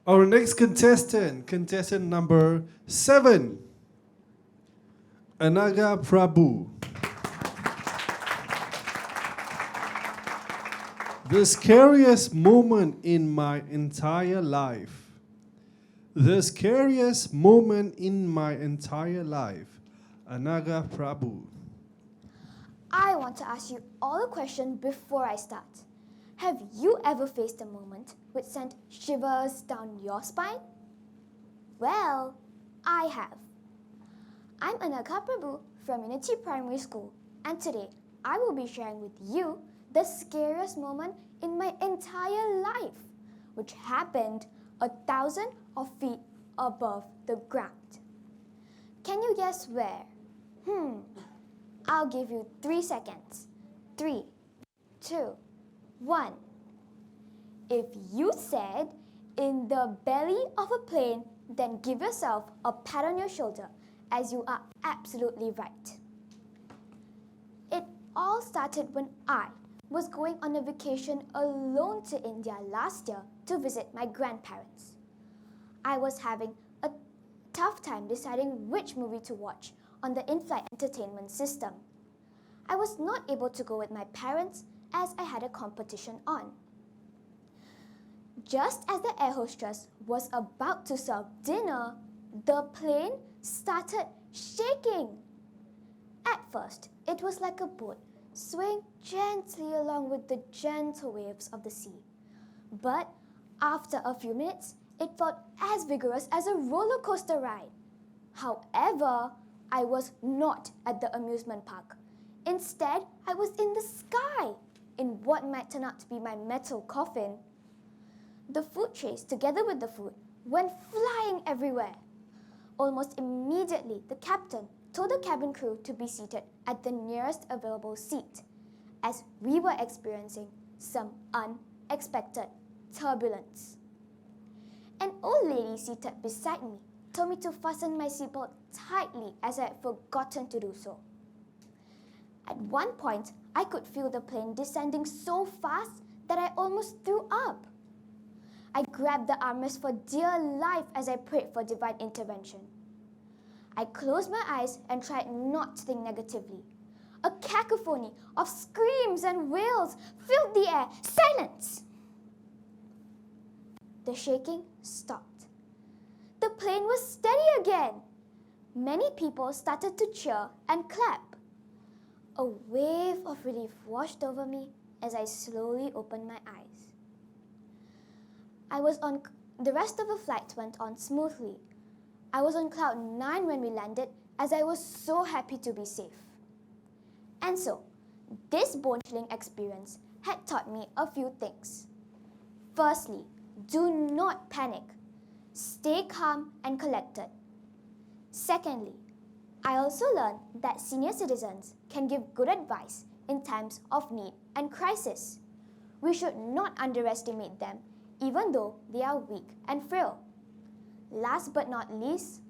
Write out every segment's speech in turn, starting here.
Our next contestant number 7, Anagha Prabhu. The scariest moment in my entire life. The scariest moment in my entire life. Anagha Prabhu. I want to ask you all a question before I start. Have you ever faced a moment which sent shivers down your spine? Well, I have. I'm Anagha Prabhu from Unity Primary School, and today I will be sharing with you the scariest moment in my entire life, which happened 1,000 feet above the ground. Can you guess where? I'll give you 3 seconds. 3, 2, 1. If you said in the belly of a plane, then give yourself a pat on your shoulder, as you are absolutely right. It all started when I was going on a vacation alone to India last year to visit my grandparents. I was having a tough time deciding which movie to watch on the in-flight entertainment system. I was not able to go with my parents as I had a competition on. Just as the air hostess was about to serve dinner, the plane started shaking. At first, it was like a boat swaying gently along with the gentle waves of the sea. But after a few minutes, it felt as vigorous as a roller coaster ride. However, I was not at the amusement park. Instead, I was in the sky, in what might turn out to be my metal coffin. The food trays, together with the food, went flying everywhere. Almost immediately, the captain told the cabin crew to be seated at the nearest available seat, as we were experiencing some unexpected turbulence. An old lady seated beside me told me to fasten my seatbelt tightly, as I had forgotten to do so. At one point, I could feel the plane descending so fast that I almost threw up. I grabbed the armrest for dear life as I prayed for divine intervention. I closed my eyes and tried not to think negatively. A cacophony of screams and wails filled the air. Silence! The shaking stopped. The plane was steady again. Many people started to cheer and clap. A wave of relief washed over me as I slowly opened my eyes. The rest of the flight went on smoothly. I was on cloud 9 when we landed, as I was so happy to be safe. And so, this bone-chilling experience had taught me a few things. Firstly, do not panic. Stay calm and collected. Secondly, I also learned that senior citizens can give good advice in times of need and crisis. We should not underestimate them, even though they are weak and frail. Last but not least,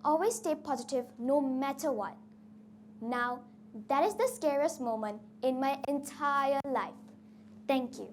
always stay positive no matter what. Now, that is the scariest moment in my entire life. Thank you.